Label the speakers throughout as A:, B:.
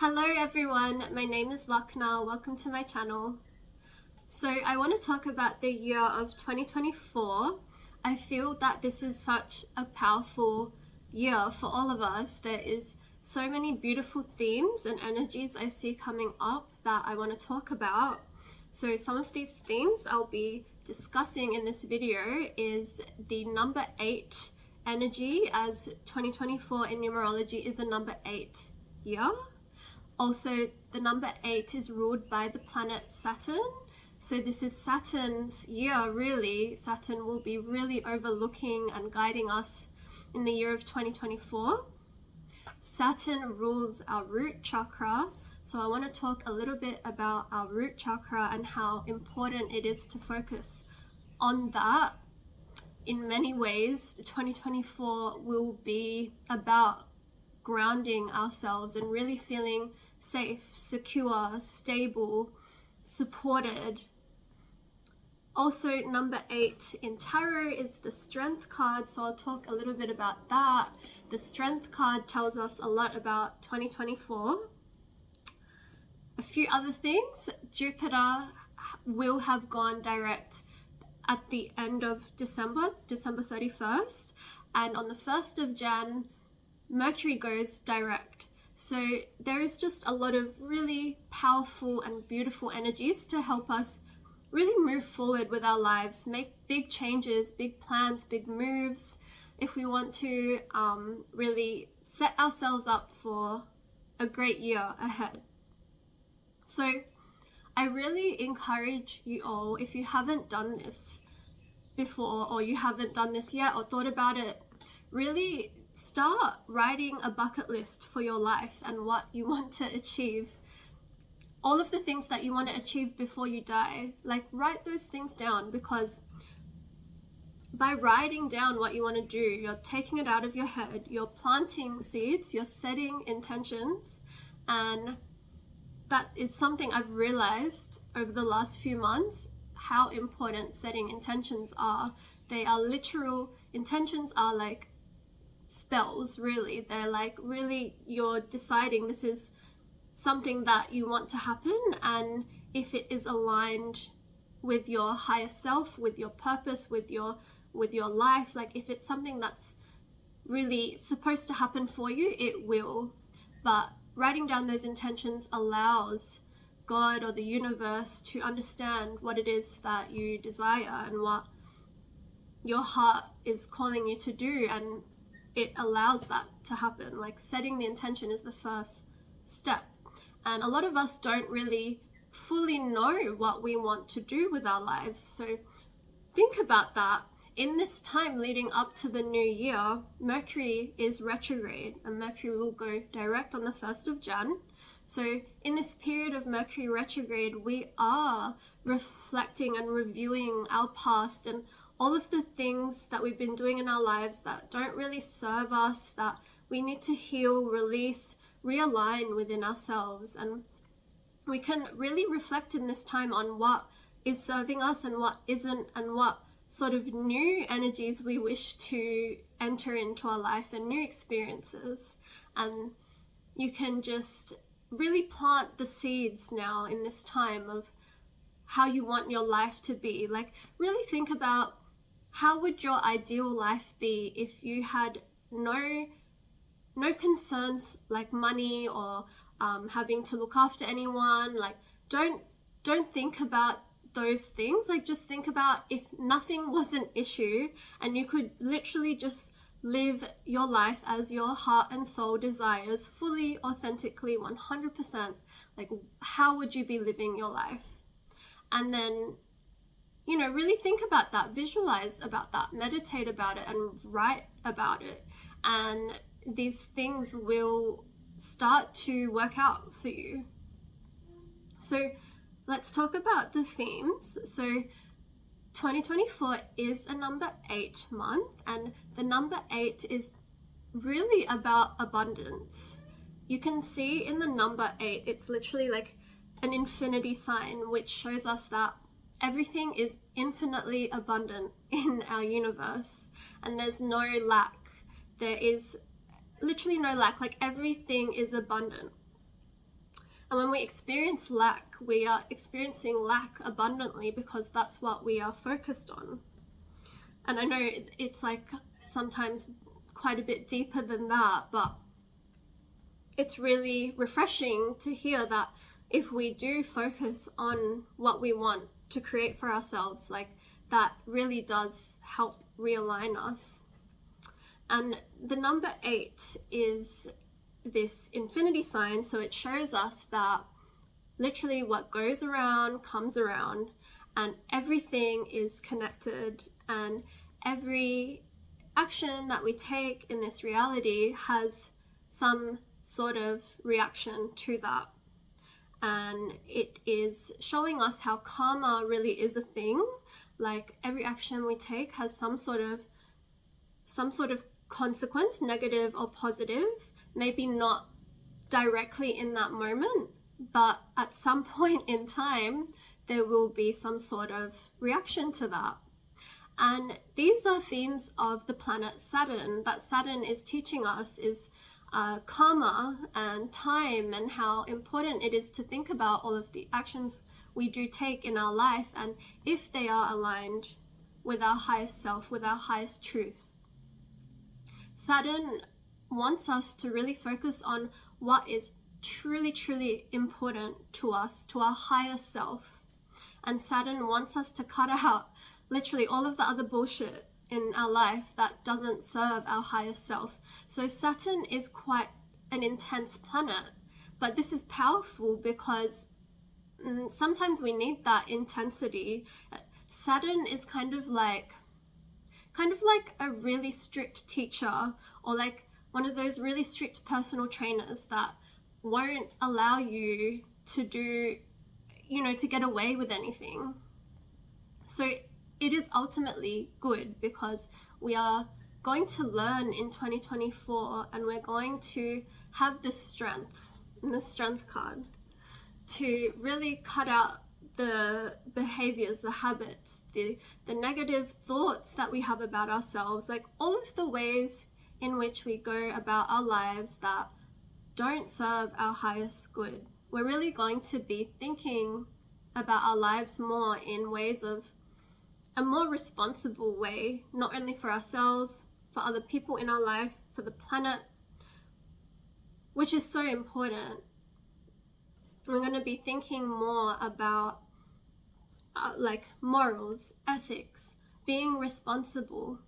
A: Hello everyone, my name is Lakna. Welcome to my channel. So I want to talk about the year of 2024. I feel that this is such a powerful year for all of us. There is so many beautiful themes and energies I see coming up that I want to talk about. So some of these themes I'll be discussing in this video is the number 8 energy, as 2024 in numerology is a number 8 year. Also, the number 8 is ruled by the planet Saturn. So this is Saturn's year, really. Saturn will be really overlooking and guiding us in the year of 2024. Saturn rules our root chakra. So I want to talk a little bit about our root chakra and how important it is to focus on that. In many ways, 2024 will be about grounding ourselves and really feeling safe, secure, stable, supported. Also, number 8 in tarot is the Strength card, so I'll talk a little bit about that. The Strength card tells us a lot about 2024. A few other things: Jupiter will have gone direct at the end of December 31st, and on the 1st of Jan, Mercury goes direct. So there is just a lot of really powerful and beautiful energies to help us really move forward with our lives, make big changes, big plans, big moves, if we want to really set ourselves up for a great year ahead. So I really encourage you all, if you haven't done this before, or you haven't done this yet or thought about it, really start writing a bucket list for your life and what you want to achieve. All of the things that you want to achieve before you die, like, write those things down, because by writing down what you want to do, you're taking it out of your head, you're planting seeds, you're setting intentions. And that is something I've realized over the last few months, how important setting intentions are. They are literal. Intentions are like spells, really. They're like, really, you're deciding this is something that you want to happen, and if it is aligned with your higher self, with your purpose, with your life, like if it's something that's really supposed to happen for you, it will. But writing down those intentions allows God or the universe to understand what it is that you desire and what your heart is calling you to do, and it allows that to happen. Like, setting the intention is the first step. And a lot of us don't really fully know what we want to do with our lives. So think about that. In this time leading up to the new year, Mercury is retrograde, and Mercury will go direct on the 1st of Jan. So in this period of Mercury retrograde, we are reflecting and reviewing our past and all of the things that we've been doing in our lives that don't really serve us, that we need to heal, release, realign within ourselves. And we can really reflect in this time on what is serving us and what isn't, and what sort of new energies we wish to enter into our life and new experiences. And you can just really plant the seeds now in this time of how you want your life to be. Like, really think about, how would your ideal life be if you had no concerns like money or having to look after anyone? Like, don't think about those things. Like, just think about if nothing was an issue and you could literally just live your life as your heart and soul desires, fully, authentically, 100%. Like, how would you be living your life? And then, really think about that, visualize about that, meditate about it, and write about it. And these things will start to work out for you. So let's talk about the themes. So 2024 is a number 8 month, and the number 8 is really about abundance. You can see in the number 8, it's literally like an infinity sign, which shows us that everything is infinitely abundant in our universe, and there's no lack. There is literally no lack. Like, everything is abundant. And when we experience lack, we are experiencing lack abundantly because that's what we are focused on. And I know it's like sometimes quite a bit deeper than that, but it's really refreshing to hear that if we do focus on what we want to create for ourselves, like that really does help realign us. And the number 8 is this infinity sign, so it shows us that literally what goes around comes around, and everything is connected, and every action that we take in this reality has some sort of reaction to that. And it is showing us how karma really is a thing. Like every action we take has some sort of consequence, negative or positive, maybe not directly in that moment, but at some point in time there will be some sort of reaction to that. And these are themes of the planet Saturn, that Saturn is teaching us is karma and time, and how important it is to think about all of the actions we do take in our life, and if they are aligned with our highest self, with our highest truth. Saturn wants us to really focus on what is truly, truly important to us, to our higher self. And Saturn wants us to cut out literally all of the other bullshit in our life that doesn't serve our higher self. So Saturn is quite an intense planet, but this is powerful because sometimes we need that intensity. Saturn is kind of like a really strict teacher, or like one of those really strict personal trainers that won't allow you to do, to get away with anything. So it is ultimately good because we are going to learn in 2024, and we're going to have the strength in the strength card to really cut out the behaviors, the habits, the negative thoughts that we have about ourselves, like all of the ways in which we go about our lives that don't serve our highest good. We're really going to be thinking about our lives more in ways of a more responsible way, not only for ourselves, for other people in our life, for the planet, which is so important. We're going to be thinking more about like morals, ethics, being responsible,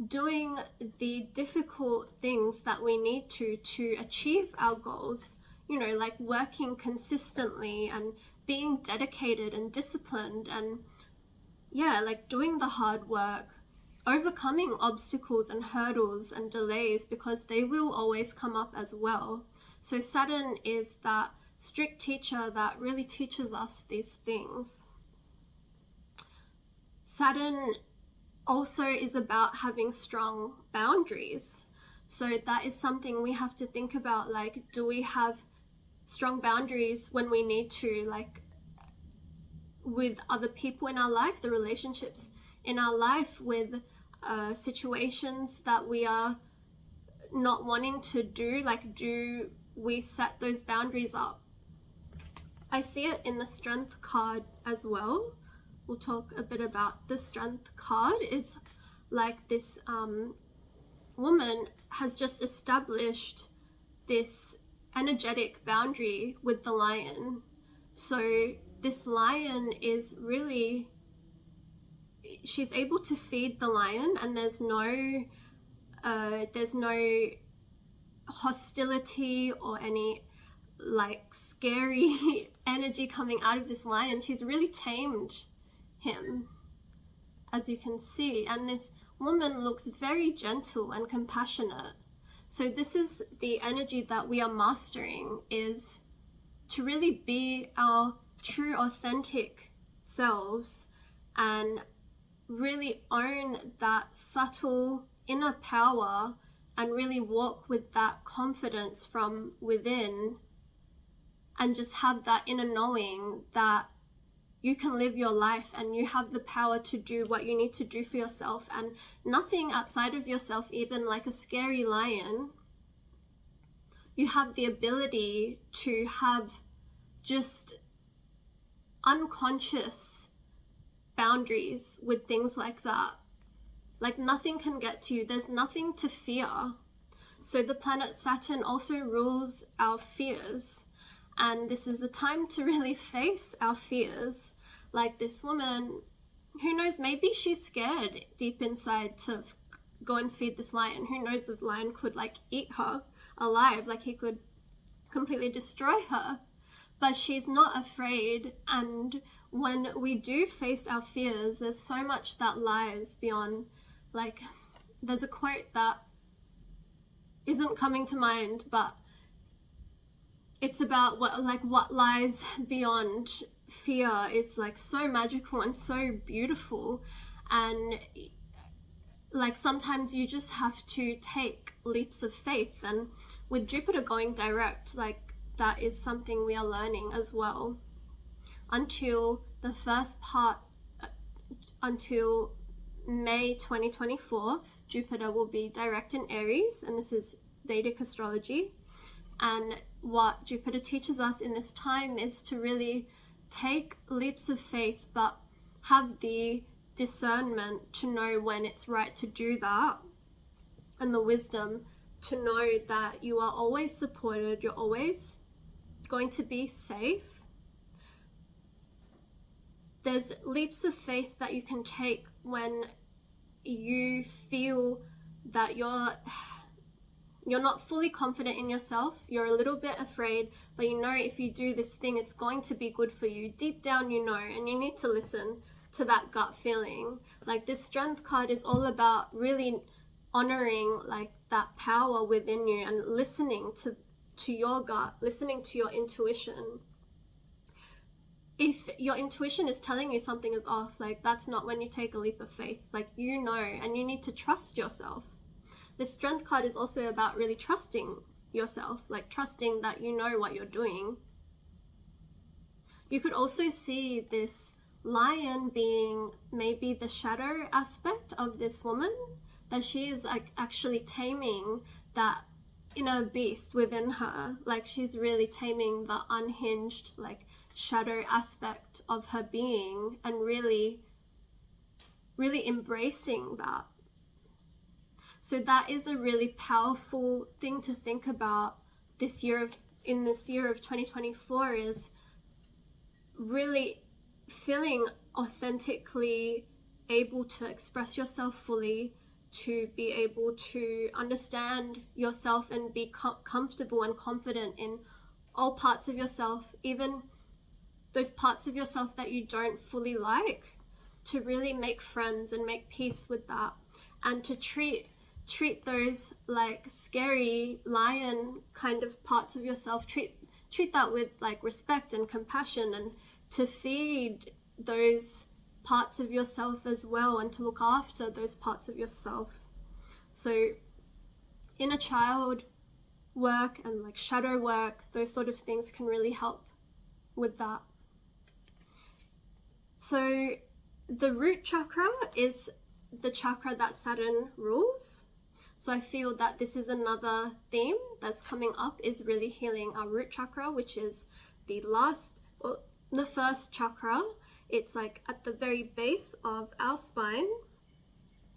A: doing the difficult things that we need to achieve our goals, like working consistently and being dedicated and disciplined, and like doing the hard work, overcoming obstacles and hurdles and delays, because they will always come up as well. So Saturn is that strict teacher that really teaches us these things. Saturn also is about having strong boundaries. So that is something we have to think about, like, do we have strong boundaries when we need to, like with other people in our life, the relationships in our life, with situations that we are not wanting to do, like do we set those boundaries up? I see it in the Strength card as well. We'll talk a bit about the Strength card. Is like this woman has just established this energetic boundary with the lion. So this lion is really, she's able to feed the lion, and there's no hostility or any like scary energy coming out of this lion. She's really tamed him, as you can see, and this woman looks very gentle and compassionate. So this is the energy that we are mastering, is to really be our true authentic selves and really own that subtle inner power, and really walk with that confidence from within, and just have that inner knowing that you can live your life and you have the power to do what you need to do for yourself, and nothing outside of yourself, even like a scary lion, you have the ability to have just unconscious boundaries with things like that. Like nothing can get to you. There's nothing to fear. So the planet Saturn also rules our fears. And this is the time to really face our fears. Like this woman, who knows, maybe she's scared deep inside to go and feed this lion. Who knows, the lion could like eat her alive, like he could completely destroy her. But she's not afraid. And when we do face our fears, there's so much that lies beyond. Like there's a quote that isn't coming to mind, but it's about what lies beyond fear is like so magical and so beautiful. And like sometimes you just have to take leaps of faith, and with Jupiter going direct, like that is something we are learning as well. Until the first part, until May 2024, Jupiter will be direct in Aries, and this is Vedic astrology. And what Jupiter teaches us in this time is to really take leaps of faith, but have the discernment to know when it's right to do that, and the wisdom to know that you are always supported, you're always going to be safe. There's leaps of faith that you can take when you feel that you're not fully confident in yourself, you're a little bit afraid, but you know if you do this thing, it's going to be good for you. Deep down you know, and you need to listen to that gut feeling. Like this Strength card is all about really honoring like that power within you and listening to your gut, listening to your intuition. If your intuition is telling you something is off, like that's not when you take a leap of faith. Like you know, and you need to trust yourself. This Strength card is also about really trusting yourself, like trusting that you know what you're doing. You could also see this lion being maybe the shadow aspect of this woman, that she is like actually taming that inner beast within her. Like she's really taming the unhinged like shadow aspect of her being, and really embracing that. So that is a really powerful thing to think about this year in this year of 2024, is really feeling authentically able to express yourself fully, to be able to understand yourself and be comfortable and confident in all parts of yourself, even those parts of yourself that you don't fully like, to really make friends and make peace with that, and to treat those like scary lion kind of parts of yourself, treat that with like respect and compassion, and to feed those parts of yourself as well, and to look after those parts of yourself. So inner child work and like shadow work, those sort of things can really help with that. So the root chakra is the chakra that Saturn rules. So I feel that this is another theme that's coming up, is really healing our root chakra, which is the first chakra. It's like at the very base of our spine,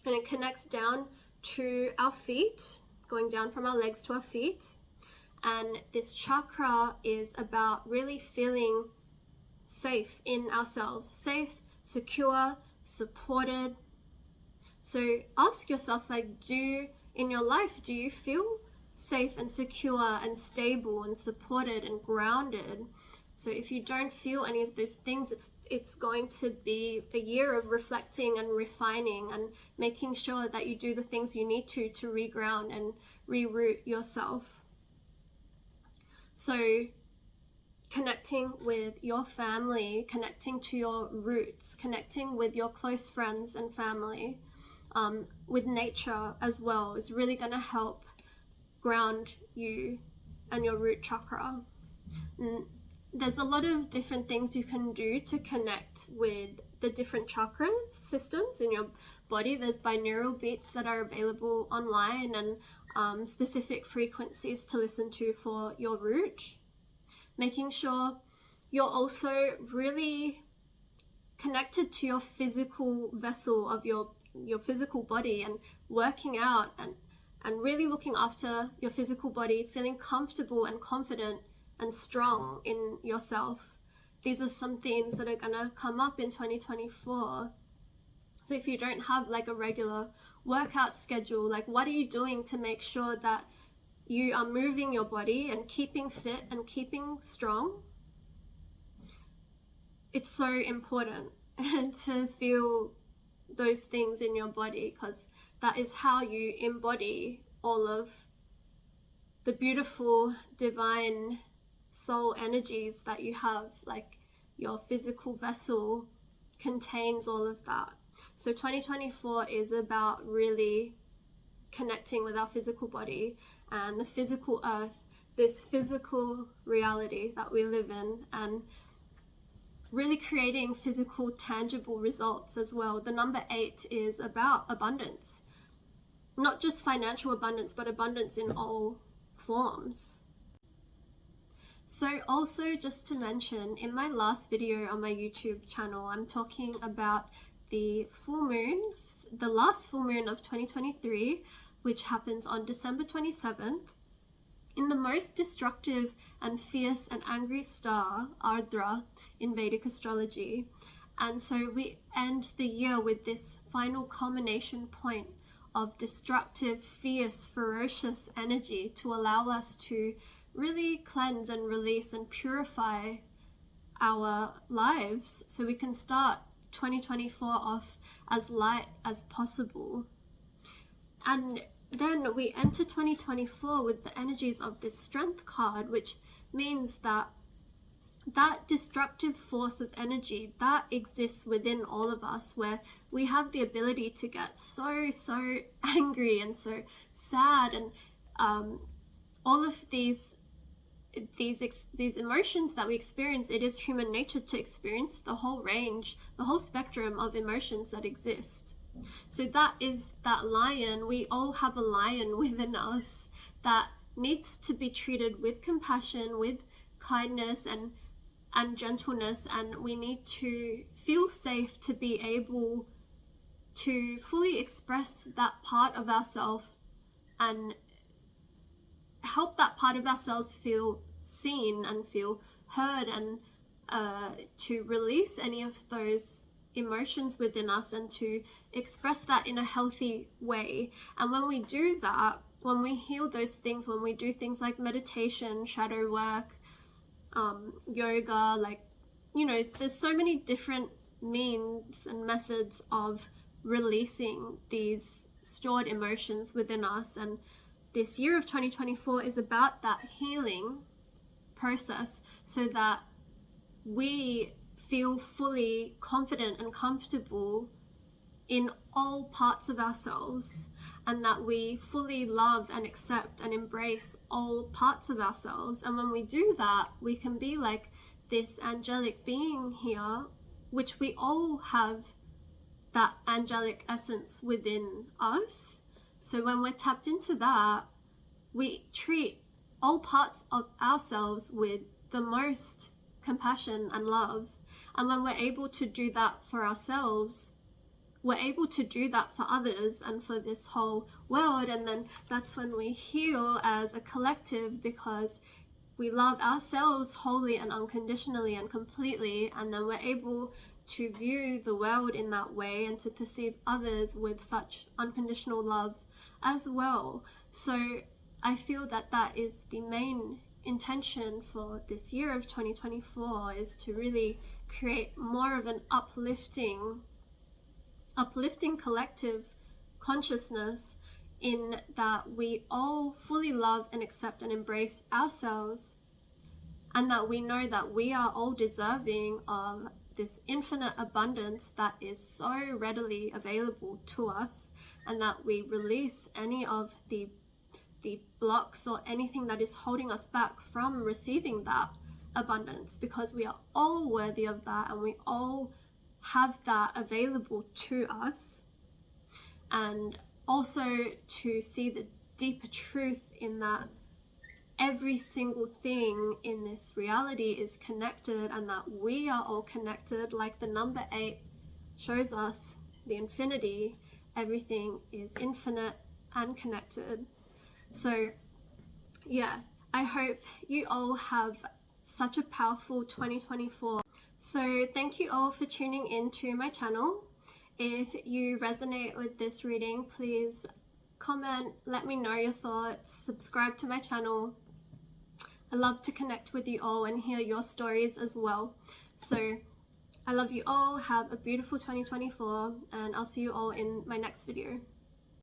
A: and it connects down to our feet, going down from our legs to our feet. And this chakra is about really feeling safe in ourselves, safe, secure, supported. So ask yourself, like, in your life, do you feel safe and secure and stable and supported and grounded? So if you don't feel any of those things, it's going to be a year of reflecting and refining and making sure that you do the things you need to reground and reroot yourself. So connecting with your family, connecting to your roots, connecting with your close friends and family, with nature as well, is really going to help ground you and your root chakra. And there's a lot of different things you can do to connect with the different chakras systems in your body. There's binaural beats that are available online, and specific frequencies to listen to for your root. Making sure you're also really connected to your physical vessel of your physical body, and working out and really looking after your physical body, feeling comfortable and confident and strong in yourself. These are some themes that are gonna come up in 2024. So if you don't have like a regular workout schedule, like what are you doing to make sure that you are moving your body and keeping fit and keeping strong? It's so important to feel those things in your body, because that is how you embody all of the beautiful divine soul energies that you have. Like your physical vessel contains all of that. So 2024 is about really connecting with our physical body and the physical earth, this physical reality that we live in, and really creating physical, tangible results as well. The number 8 is about abundance, not just financial abundance, but abundance in all forms. So also, just to mention, in my last video on my YouTube channel, I'm talking about the full moon, the last full moon of 2023, which happens on December 27th, in the most destructive and fierce and angry star, Ardra, in Vedic astrology. And so we end the year with this final culmination point of destructive, fierce, ferocious energy to allow us to really cleanse and release and purify our lives, so we can start 2024 off as light as possible. And then we enter 2024 with the energies of this strength card, which means that that destructive force of energy that exists within all of us, where we have the ability to get so angry and so sad, and all of these emotions that we experience. It is human nature to experience the whole range, the whole spectrum of emotions that exist. So that is that lion. We all have a lion within us that needs to be treated with compassion, with kindness and gentleness, and we need to feel safe to be able to fully express that part of ourselves and help that part of ourselves feel seen and feel heard, and to release any of those emotions within us and to express that in a healthy way. And when we do that, when we heal those things, when we do things like meditation, shadow work, yoga, like, you know, there's so many different means and methods of releasing these stored emotions within us. And this year of 2024 is about that healing process, so that we feel fully confident and comfortable in all parts of ourselves, and that we fully love and accept and embrace all parts of ourselves. And when we do that, we can be like this angelic being here, which we all have that angelic essence within us. So when we're tapped into that, we treat all parts of ourselves with the most compassion and love. And when we're able to do that for ourselves, we're able to do that for others and for this whole world. And then that's when we heal as a collective, because we love ourselves wholly and unconditionally and completely. And then we're able to view the world in that way and to perceive others with such unconditional love as well. So I feel that that is the main intention for this year of 2024, is to really create more of an uplifting collective consciousness, in that we all fully love and accept and embrace ourselves, and that we know that we are all deserving of this infinite abundance that is so readily available to us, and that we release any of the blocks or anything that is holding us back from receiving that abundance, because we are all worthy of that, and we all have that available to us. And also to see the deeper truth in that every single thing in this reality is connected, and that we are all connected. Like the number 8 shows us, the infinity, everything is infinite and connected. So yeah, I hope you all have such a powerful 2024. So thank you all for tuning in to my channel. If you resonate with this reading, please comment, let me know your thoughts, subscribe to my channel. I love to connect with you all and hear your stories as well. So I love you all. Have a beautiful 2024, and I'll see you all in my next video.